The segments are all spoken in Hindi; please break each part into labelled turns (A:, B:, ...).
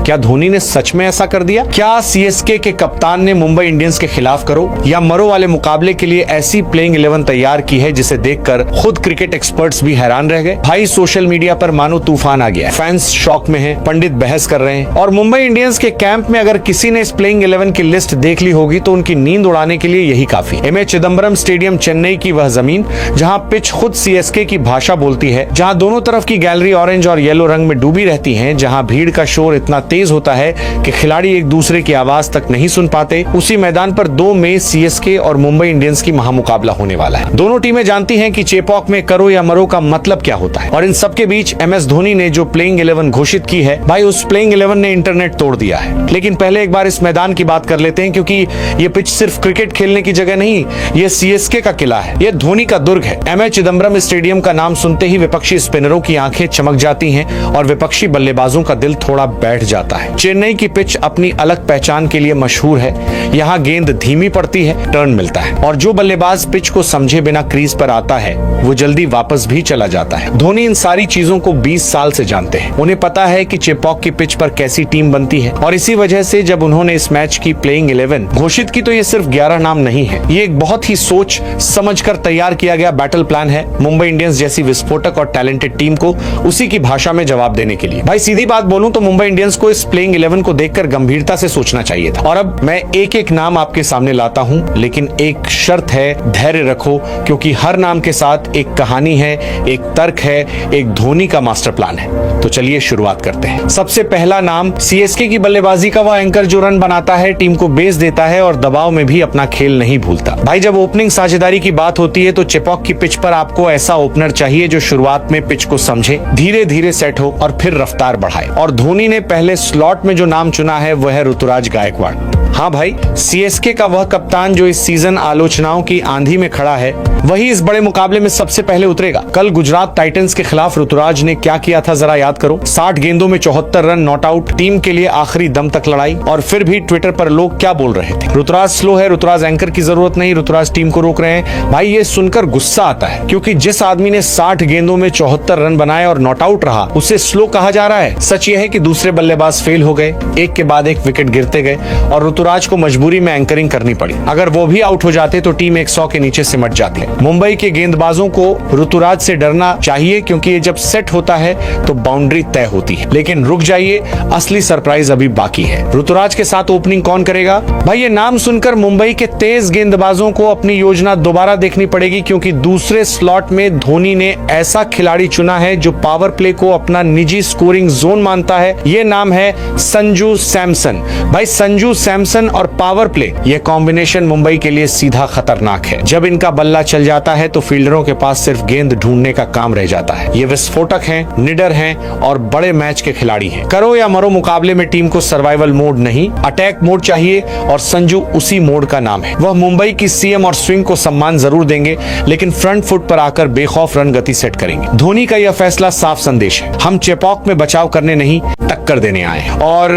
A: क्या धोनी ने सच में ऐसा कर दिया? क्या सीएसके के कप्तान ने मुंबई इंडियंस के खिलाफ करो या मरो वाले मुकाबले के लिए ऐसी प्लेइंग 11 तैयार की है जिसे देखकर खुद क्रिकेट एक्सपर्ट्स भी हैरान रह गए। भाई सोशल मीडिया पर मानो तूफान आ गया है, फैंस शॉक में हैं, पंडित बहस कर रहे हैं और मुंबई इंडियंस के कैंप में अगर किसी ने इस प्लेइंग 11 की लिस्ट देख ली होगी तो उनकी नींद उड़ाने के लिए यही काफी। M A Chidambaram stadium Chennai की वह जमीन जहां पिच खुद सीएसके की भाषा बोलती है, जहां दोनों तरफ की गैलरी ऑरेंज और येलो रंग में डूबी रहती हैं, जहां भीड़ का शोर इतना तेज होता है कि खिलाड़ी एक दूसरे की आवाज तक नहीं सुन पाते, उसी मैदान पर 2 मई सीएसके और मुंबई इंडियंस की महामुकाबला होने वाला है। दोनों टीमें जानती हैं कि चेपॉक में करो या मरो का मतलब क्या होता है और इन सबके बीच एमएस धोनी ने जो प्लेइंग 11 घोषित की है, भाई उस प्लेइंग 11 ने इंटरनेट तोड़ दिया है। लेकिन पहले एक बार इस मैदान की बात कर लेते हैं क्योंकि ये पिच सिर्फ क्रिकेट खेलने की जगह नहीं, ये सीएसके का किला है, ये धोनी का दुर्ग है। एम ए चिदम्बरम स्टेडियम का नाम सुनते ही विपक्षी स्पिनरों की आंखें चमक जाती हैं और विपक्षी बल्लेबाजों का दिल थोड़ा बैठ जाता है। चेन्नई की पिच अपनी अलग पहचान के लिए मशहूर है। यहाँ गेंद धीमी पड़ती है, टर्न मिलता है और जो बल्लेबाज पिच को समझे बिना क्रीज पर आता है वो जल्दी वापस भी चला जाता है। धोनी इन सारी चीजों को 20 साल से जानते हैं। उन्हें पता है कि चेपॉक की पिच पर कैसी टीम बनती है और इसी वजह से जब उन्होंने इस मैच की प्लेइंग 11 घोषित की तो ये सिर्फ 11 नाम नहीं है, ये एक बहुत ही सोच समझकर तैयार किया गया बैटल प्लान है मुंबई इंडियंस जैसी विस्फोटक और टैलेंटेड टीम को उसी की भाषा में जवाब देने के लिए। भाई सीधी बात बोलूं तो मुंबई इंडियंस को इस प्लेइंग 11 को देखकर गंभीरता से सोचना चाहिए था और अब मैं एक एक नाम आपके सामने लाता हूं, लेकिन एक शर्त है, धैर्य रखो क्योंकि हर नाम के साथ एक कहानी है, एक तर्क है, एक धोनी का मास्टर प्लान है। तो चलिए शुरुआत करते हैं। सबसे पहला नाम सीएसके की बल्लेबाजी का वह एंकर जो रन बनाता है, टीम को बेस देता है और दबाव में भी अपना खेल नहीं भूलता। भाई जब ओपनिंग साझेदारी की बात होती है तो चेपॉक की पिच पर आपको ऐसा ओपनर चाहिए जो शुरुआत में पिच को समझे, धीरे धीरे सेट हो और फिर रफ्तार बढ़ाए और धोनी ने पहले स्लॉट में जो नाम चुना है वह है ऋतुराज गायकवाड़। हाँ भाई, सीएसके का वह कप्तान जो इस सीजन आलोचनाओं की आंधी में खड़ा है वही इस बड़े मुकाबले में सबसे पहले उतरेगा। कल गुजरात टाइटंस के खिलाफ ऋतुराज ने क्या किया था जरा याद करो। 60 गेंदों में 74 रन, नॉट आउट, टीम के लिए आखिरी दम तक लड़ाई और फिर भी ट्विटर पर लोग क्या बोल रहे थे, ऋतुराज स्लो है, ऋतुराज एंकर की जरूरत नहीं, ऋतुराज टीम को रोक रहे हैं। भाई ये सुनकर गुस्सा आता है क्योंकि जिस आदमी ने 60 गेंदों में 74 रन बनाए और नॉट आउट रहा उसे स्लो कहा जा रहा है। सच ये है कि दूसरे बल्लेबाज फेल हो गए, एक के बाद एक विकेट गिरते गए और ऋतुराज को मजबूरी में एंकरिंग करनी पड़ी। अगर वो भी आउट हो जाते तो टीम 100 के नीचे सिमट जाती। मुंबई के गेंदबाजों को ऋतुराज से डरना चाहिए क्योंकि ये जब सेट होता है तो बाउंड्री तय होती है। लेकिन रुक जाइए, असली सरप्राइज अभी बाकी है। ऋतुराज के साथ ओपनिंग कौन करेगा? भाई ये नाम सुनकर मुंबई के तेज गेंदबाजों को अपनी योजना दोबारा देखनी पड़ेगी क्योंकि दूसरे स्लॉट में धोनी ने ऐसा खिलाड़ी चुना है जो पावर प्ले को अपना निजी स्कोरिंग जोन मानता है। ये नाम है संजू सैमसन। भाई संजू सैमसन और पावर प्ले, ये कॉम्बिनेशन मुंबई के लिए सीधा खतरनाक है। जब इनका बल्ला चल जाता है तो फील्डरों के पास सिर्फ गेंद ढूंढने का काम रह जाता है। ये विस्फोटक हैं, निडर हैं और बड़े मैच के खिलाड़ी हैं। करो या मरो मुकाबले में टीम को सर्वाइवल मोड नहीं, अटैक मोड चाहिए और संजू उसी मोड का नाम है। वह मुंबई की सीएम और स्विंग को सम्मान जरूर देंगे लेकिन फ्रंट फुट पर आकर बेखौफ रन गति सेट करेंगे। धोनी का यह फैसला साफ संदेश है, हम चेपॉक में बचाव करने नहीं टक्कर देने आए। और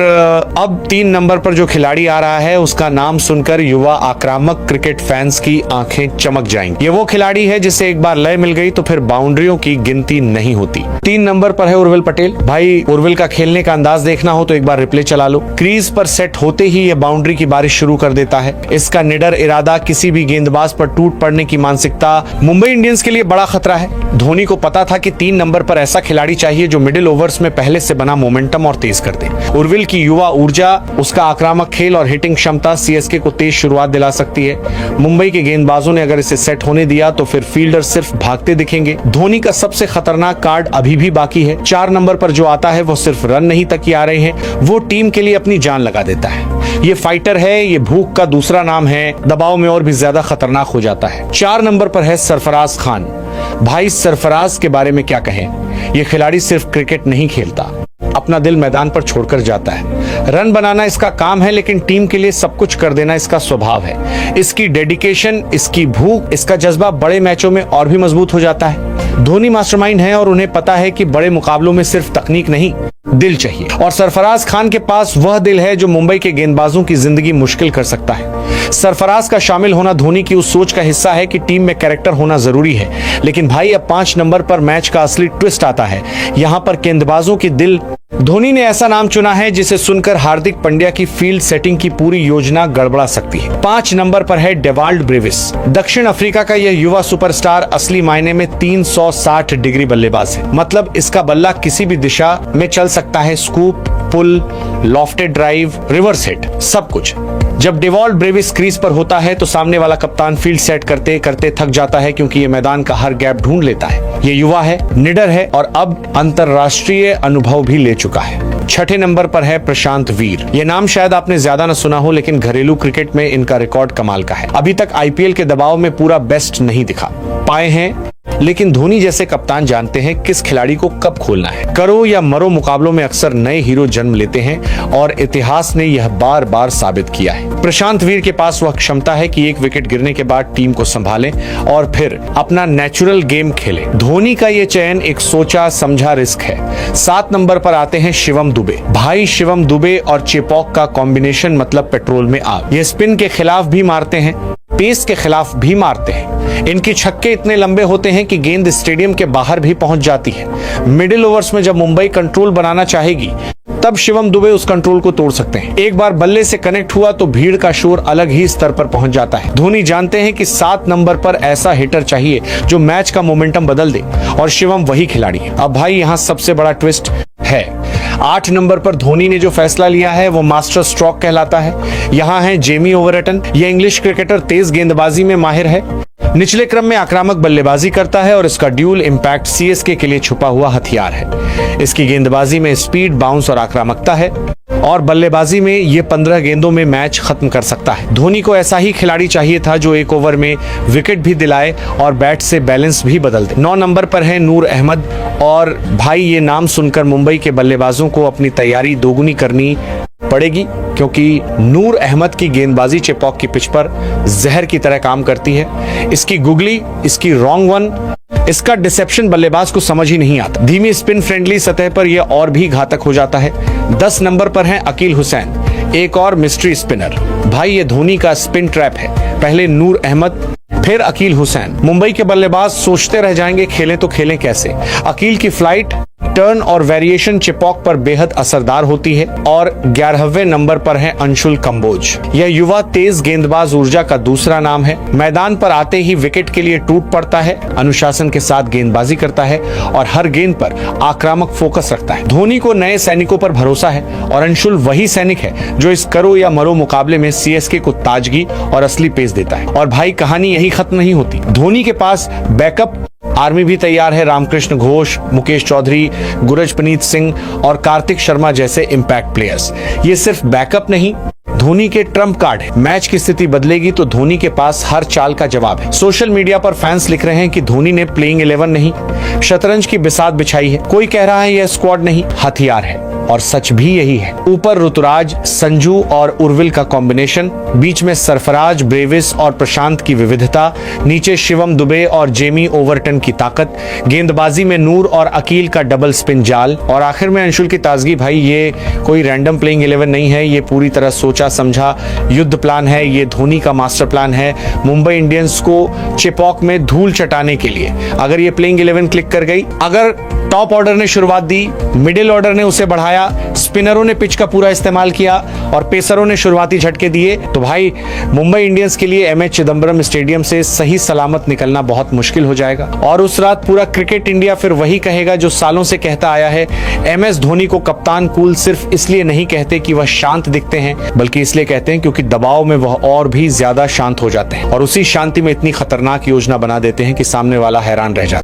A: अब 3 नंबर पर जो खिलाड़ी आ रहा है उसका नाम सुनकर युवा आक्रामक क्रिकेट फैंस की आंखें चमक जाएंगी। ये वो खिलाड़ी है जिसे एक बार लय मिल गई तो फिर बाउंड्रियों की गिनती नहीं होती। 3 नंबर पर है उर्विल पटेल। भाई उर्विल का खेलने का अंदाज देखना हो तो एक बार रिप्ले चला लो। क्रीज पर सेट होते ही ये बाउंड्री की बारिश शुरू कर देता है। इसका निडर इरादा, किसी भी गेंदबाज पर टूट पड़ने की मानसिकता मुंबई इंडियंस के लिए बड़ा खतरा है। धोनी को पता था कि 3 नंबर पर ऐसा खिलाड़ी चाहिए जो मिडिल ओवर्स में पहले से बना मोमेंटम और तेज कर दे। उर्विल की युवा ऊर्जा, उसका आक्रामक खेल और हिटिंग क्षमता सीएसके को तेज शुरुआत दिला सकती है। मुंबई के गेंदबाजों ने अगर इसे सेट होने दिया तो फिर फील्डर सिर्फ भागते दिखेंगे। धोनी का सबसे खतरनाक कार्ड अभी भी बाकी है। 4 नंबर पर जो आता है वो सिर्फ रन नहीं तक आ रहे हैं, वो टीम के लिए अपनी जान लगा देता है। ये फाइटर है, ये भूख का दूसरा नाम है, दबाव में और भी ज्यादा खतरनाक हो जाता है। 4 नंबर पर है सरफराज खान। भाई सरफराज के बारे में क्या कहें, ये खिलाड़ी सिर्फ क्रिकेट नहीं खेलता, अपना दिल मैदान पर छोड़कर जाता है। रन बनाना इसका काम है लेकिन टीम के लिए सब कुछ कर देना इसका स्वभाव है। इसकी डेडिकेशन, इसकी भूख, इसका जज्बा बड़े मैचों में और भी मजबूत हो जाता है। धोनी मास्टरमाइंड है और उन्हें पता है कि बड़े मुकाबलों में सिर्फ तकनीक नहीं, दिल चाहिए और सरफराज खान के पास वह दिल है जो मुंबई के गेंदबाजों की जिंदगी मुश्किल कर सकता है। सरफराज का शामिल होना धोनी की उस सोच का हिस्सा है कि टीम में कैरेक्टर होना जरूरी है। लेकिन भाई अब 5 नंबर पर मैच का असली ट्विस्ट आता है। यहाँ पर गेंदबाजों की दिल धोनी ने ऐसा नाम चुना है जिसे सुनकर हार्दिक पांड्या की फील्ड सेटिंग की पूरी योजना गड़बड़ा सकती है। 5 नंबर पर है डेवाल्ड ब्रेविस। दक्षिण अफ्रीका का यह युवा सुपरस्टार असली मायने में 360 डिग्री बल्लेबाज है। मतलब इसका बल्ला किसी भी दिशा में चल सकता है। स्कूप, पुल, लॉफ्टेड ड्राइव, रिवर्स हिट, सब कुछ। जब डेवाल्ड ब्रेविस क्रीज पर होता है तो सामने वाला कप्तान फील्ड सेट करते करते थक जाता है, क्योंकि ये मैदान का हर गैप ढूंढ लेता है। ये युवा है, निडर है और अब अंतरराष्ट्रीय अनुभव भी ले चुका है। 6 नंबर पर है प्रशांत वीर। ये नाम शायद आपने ज्यादा न सुना हो, लेकिन घरेलू क्रिकेट में इनका रिकॉर्ड कमाल का है। अभी तक आईपीएल के दबाव में पूरा बेस्ट नहीं दिखा पाए हैं, लेकिन धोनी जैसे कप्तान जानते हैं किस खिलाड़ी को कब खोलना है। करो या मरो मुकाबलों में अक्सर नए हीरो जन्म लेते हैं और इतिहास ने यह बार बार साबित किया है। प्रशांत वीर के पास वह क्षमता है कि एक विकेट गिरने के बाद टीम को संभालें और फिर अपना नेचुरल गेम खेलें। धोनी का ये चयन एक सोचा समझा रिस्क है। 7 नंबर पर आते हैं शिवम दुबे। भाई शिवम दुबे और चेपॉक का कॉम्बिनेशन मतलब पेट्रोल में आग। ये स्पिन के खिलाफ भी मारते हैं, पेस के खिलाफ भी मारते हैं। इनके छक्के इतने लंबे होते हैं कि गेंद स्टेडियम के बाहर भी पहुंच जाती है। मिडिल ओवर्स में जब मुंबई कंट्रोल बनाना चाहेगी तब शिवम दुबे उस कंट्रोल को तोड़ सकते हैं। एक बार बल्ले से कनेक्ट हुआ तो भीड़ का शोर अलग ही स्तर पर पहुंच जाता है। धोनी जानते हैं कि 7 नंबर पर ऐसा हिटर चाहिए जो मैच का मोमेंटम बदल दे, और शिवम वही खिलाड़ी है। अब भाई यहाँ सबसे बड़ा ट्विस्ट है। 8 नंबर पर धोनी ने जो फैसला लिया है वो मास्टर स्ट्रोक कहलाता है। यहाँ है जेमी ओवरटन। ये इंग्लिश क्रिकेटर तेज गेंदबाजी में माहिर है, निचले क्रम में आक्रामक बल्लेबाजी करता है और इसका ड्यूल इंपैक्ट सीएसके के लिए छुपा हुआ हथियार है। इसकी गेंदबाजी में स्पीड, बाउंस और आक्रामकता है और बल्लेबाजी में ये 15 गेंदों में मैच खत्म कर सकता है। धोनी को ऐसा ही खिलाड़ी चाहिए था जो एक ओवर में विकेट भी दिलाए और बैट से बैलेंस भी बदल दे। 9 नंबर पर है नूर अहमद, और भाई ये नाम सुनकर मुंबई के बल्लेबाजों को अपनी तैयारी दोगुनी करनी पड़ेगी, क्योंकि नूर अहमद की गेंदबाजी चेपॉक की पिच पर जहर की तरह काम करती है। इसकी गुगली, इसकी रॉन्ग वन, इसका डिसेप्शन बल्लेबाज को समझ ही नहीं आता। धीमी स्पिन फ्रेंडली सतह पर यह और भी घातक हो जाता है। 10 नंबर पर है अकील हुसैन, एक और मिस्ट्री स्पिनर। भाई ये धोनी का स्पिन ट्रैप है। पहले नूर अहमद, फिर अकील हुसैन। मुंबई के बल्लेबाज सोचते रह जाएंगे खेलें तो खेलें कैसे। अकील की फ्लाइट, टर्न और वेरिएशन चेपॉक पर बेहद असरदार होती है। और 11वें नंबर पर है अंशुल कंबोज। यह युवा तेज गेंदबाज ऊर्जा का दूसरा नाम है। मैदान पर आते ही विकेट के लिए टूट पड़ता है, अनुशासन के साथ गेंदबाजी करता है और हर गेंद पर आक्रामक फोकस रखता है। धोनी को नए सैनिकों पर भरोसा है और अंशुल वही सैनिक है जो इस करो या मरो मुकाबले में सीएसके को ताजगी और असली पेस देता है। और भाई कहानी यही खत्म नहीं होती। धोनी के पास बैकअप आर्मी भी तैयार है। रामकृष्ण घोष, मुकेश चौधरी, गुरजपनीत सिंह और कार्तिक शर्मा जैसे इंपैक्ट प्लेयर्स। ये सिर्फ बैकअप नहीं, धोनी के ट्रम्प कार्ड है। मैच की स्थिति बदलेगी तो धोनी के पास हर चाल का जवाब है। सोशल मीडिया पर फैंस लिख रहे हैं कि धोनी ने प्लेइंग 11 नहीं, शतरंज की बिसात बिछाई है। कोई कह रहा है यह स्क्वाड नहीं, हथियार है। और सच भी यही है। ऊपर ऋतुराज, संजू और उर्विल का कॉम्बिनेशन, बीच में सरफराज, ब्रेविस और प्रशांत की विविधता, नीचे शिवम दुबे और जेमी ओवरटन की ताकत, गेंदबाजी में नूर और अकील का डबल स्पिन जाल, और आखिर में अंशुल की ताजगी। भाई ये कोई रैंडम प्लेइंग 11 नहीं है, ये पूरी तरह सोचा समझा युद्ध प्लान है। ये धोनी का मास्टर प्लान है मुंबई इंडियंस को चेपॉक में धूल चटाने के लिए। अगर ये प्लेइंग 11 क्लिक कर गई, अगर टॉप ऑर्डर ने शुरुआत दी, मिडिल ऑर्डर ने उसे बढ़ाया, स्पिनरों ने पिच का पूरा इस्तेमाल किया और पेसरों ने शुरुआती झटके दिए, तो भाई मुंबई इंडियंस के लिए एमए चिदंबरम स्टेडियम से सही सलामत निकलना बहुत मुश्किल हो जाएगा। और उस रात पूरा क्रिकेट इंडिया फिर वही कहेगा जो सालों से कहता आया है। एमएस धोनी को कप्तान कूल सिर्फ इसलिए नहीं कहते कि वह शांत दिखते हैं, बल्कि इसलिए कहते हैं क्योंकि दबाव में वह और भी ज्यादा शांत हो जाते हैं और उसी शांति में इतनी खतरनाक योजना बना देते हैं कि सामने वाला हैरान रह जाता है।